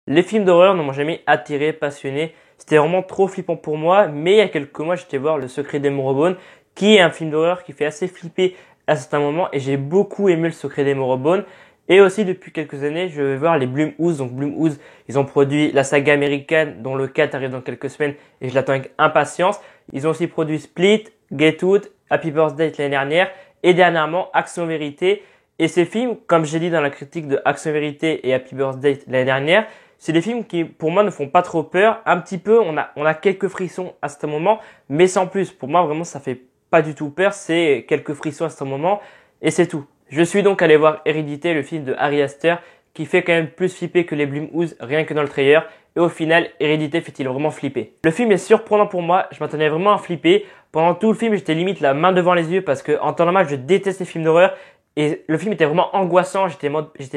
Les films d'horreur ne m'ont jamais attiré, passionné. C'était vraiment trop flippant pour moi. Mais il y a quelques mois, j'étais voir Le Secret des Moribonds, qui est un film d'horreur qui fait assez flipper à certains moments. Et j'ai beaucoup aimé Le Secret des Moribonds. Et aussi, depuis quelques années, je vais voir les Blumhouse. Donc Blumhouse, ils ont produit la saga américaine, dont le 4 arrive dans quelques semaines. Et je l'attends avec impatience. Ils ont aussi produit Split, Get Out, Happy Birthday l'année dernière. Et dernièrement, Action Vérité. Et ces films, comme j'ai dit dans la critique de Action Vérité et Happy Birthday l'année dernière, c'est des films qui, pour moi, ne font pas trop peur. Un petit peu, on a quelques frissons à ce moment, mais sans plus. Pour moi, vraiment, ça fait pas du tout peur. C'est quelques frissons à ce moment, et c'est tout. Je suis donc allé voir Hérédité, le film de Ari Aster, qui fait quand même plus flipper que les Blumhouse, rien que dans le trailer. Et au final, Hérédité fait-il vraiment flipper? Le film est surprenant pour moi. Je m'attendais vraiment à flipper. Pendant tout le film, j'étais limite la main devant les yeux parce que, en temps normal, je déteste les films d'horreur. Et le film était vraiment angoissant. J'étais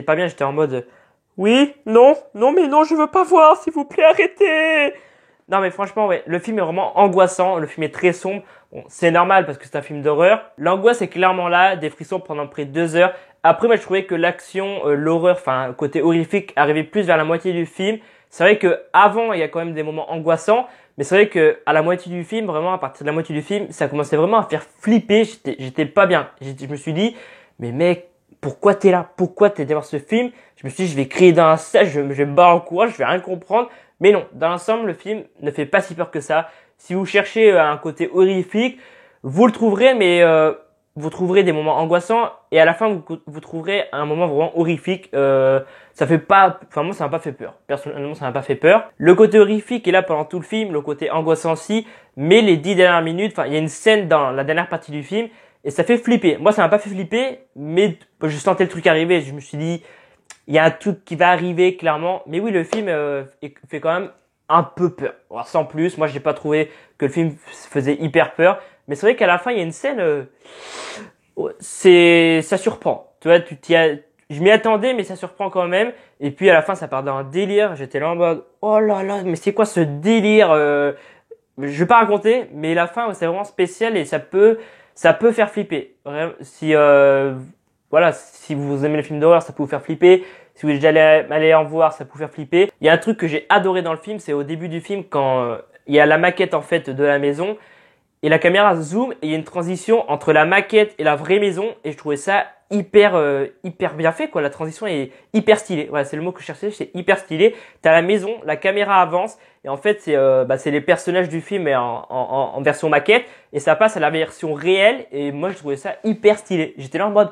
pas bien. J'étais en mode, oui, non, non, mais non, je veux pas voir, s'il vous plaît, arrêtez. Non, mais franchement, ouais, le film est vraiment angoissant. Le film est très sombre. Bon, c'est normal parce que c'est un film d'horreur. L'angoisse est clairement là, des frissons pendant près de 2 heures. Après, moi, je trouvais que l'action, l'horreur, enfin, côté horrifique, arrivait plus vers la moitié du film. C'est vrai que avant, il y a quand même des moments angoissants, mais c'est vrai que à la moitié du film, vraiment, à partir de la moitié du film, ça commençait vraiment à faire flipper. J'étais pas bien. Je me suis dit, mais mec, pourquoi t'es là? Pourquoi t'es voir ce film? Je me suis dit, je vais crier dans un stage, je vais me barrer en courant, je vais rien comprendre. Mais non, dans l'ensemble, le film ne fait pas si peur que ça. Si vous cherchez un côté horrifique, vous le trouverez, mais vous trouverez des moments angoissants et à la fin, vous trouverez un moment vraiment horrifique. Ça fait pas, enfin moi, ça m'a pas fait peur. Personnellement, ça m'a pas fait peur. Le côté horrifique est là pendant tout le film, le côté angoissant aussi. Mais les 10 dernières minutes, enfin, il y a une scène dans la dernière partie du film et ça fait flipper. Moi, ça m'a pas fait flipper, mais je sentais le truc arriver. Je me suis dit, il y a un truc qui va arriver clairement. Mais oui, le film fait quand même un peu peur. Alors, sans plus, moi j'ai pas trouvé que le film faisait hyper peur. Mais c'est vrai qu'à la fin, il y a une scène, ça surprend. Tu vois, je m'y attendais, mais ça surprend quand même. Et puis à la fin, ça part dans un délire. J'étais là en mode, oh là là, mais c'est quoi ce délire? Je vais pas raconter, mais la fin, c'est vraiment spécial et ça peut faire flipper. Vraiment, voilà, si vous aimez les films d'horreur, ça peut vous faire flipper. Si vous êtes déjà allé en voir, ça peut vous faire flipper. Il y a un truc que j'ai adoré dans le film, c'est au début du film quand il y a la maquette en fait de la maison et la caméra zoom et il y a une transition entre la maquette et la vraie maison et je trouvais ça hyper bien fait quoi. La transition est hyper stylée. Voilà, c'est le mot que je cherchais, c'est hyper stylé. T'as la maison, la caméra avance et en fait c'est les personnages du film mais en version maquette et ça passe à la version réelle et moi je trouvais ça hyper stylé. J'étais là en mode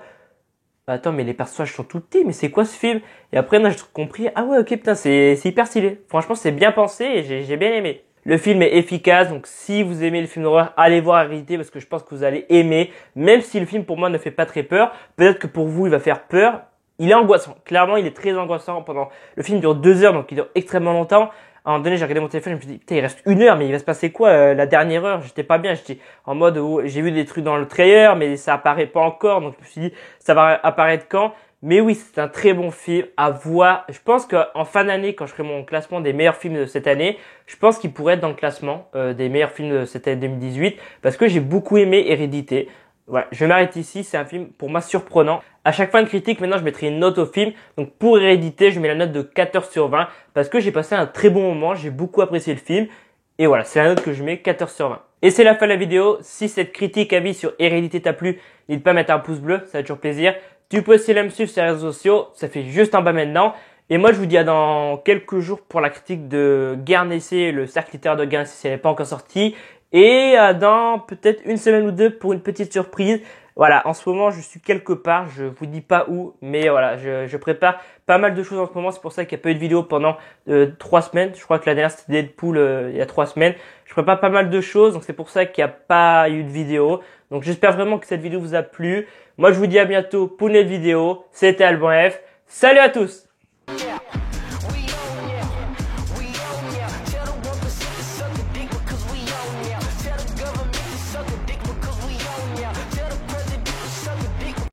attends, mais les personnages sont tout petits, mais c'est quoi ce film? Et après, j'ai compris, ah ouais, ok, putain, c'est hyper stylé. Franchement, c'est bien pensé et j'ai bien aimé. Le film est efficace, donc si vous aimez le film d'horreur, allez voir Hérédité parce que je pense que vous allez aimer. Même si le film pour moi ne fait pas très peur, peut-être que pour vous il va faire peur. Il est angoissant. Clairement, il est très angoissant pendant. Le film dure 2 heures, donc il dure extrêmement longtemps. À un moment donné, j'ai regardé mon téléphone, je me suis dit, putain, il reste 1 heure, mais il va se passer quoi la dernière heure? J'étais pas bien, j'étais en mode, j'ai vu des trucs dans le trailer, mais ça apparaît pas encore, donc je me suis dit, ça va apparaître quand? Mais oui, c'est un très bon film à voir. Je pense qu'en fin d'année, quand je ferai mon classement des meilleurs films de cette année, je pense qu'il pourrait être dans le classement des meilleurs films de cette année 2018, parce que j'ai beaucoup aimé Hérédité. Voilà, je vais m'arrêter ici, c'est un film pour moi surprenant. À chaque fin de critique, maintenant je mettrai une note au film. Donc pour Hérédité, je mets la note de 14 sur 20 parce que j'ai passé un très bon moment, j'ai beaucoup apprécié le film. Et voilà, c'est la note que je mets, 14 sur 20. Et c'est la fin de la vidéo. Si cette critique avis sur Hérédité t'a plu, n'hésite pas à mettre un pouce bleu, ça va toujours plaisir. Tu peux aussi me suivre sur les réseaux sociaux, ça fait juste en bas maintenant. Et moi je vous dis à dans quelques jours pour la critique de Guernesey, le cercle littéraire de Guernesey si elle n'est pas encore sortie. Et dans peut-être une semaine ou deux pour une petite surprise. Voilà, en ce moment je suis quelque part, je vous dis pas où, mais voilà, je prépare pas mal de choses en ce moment. C'est pour ça qu'il n'y a pas eu de vidéo pendant 3 semaines. Je crois que la dernière c'était Deadpool il y a 3 semaines. Je prépare pas mal de choses, donc c'est pour ça qu'il n'y a pas eu de vidéo. Donc j'espère vraiment que cette vidéo vous a plu. Moi je vous dis à bientôt pour une nouvelle vidéo. C'était Alban F. Salut à tous!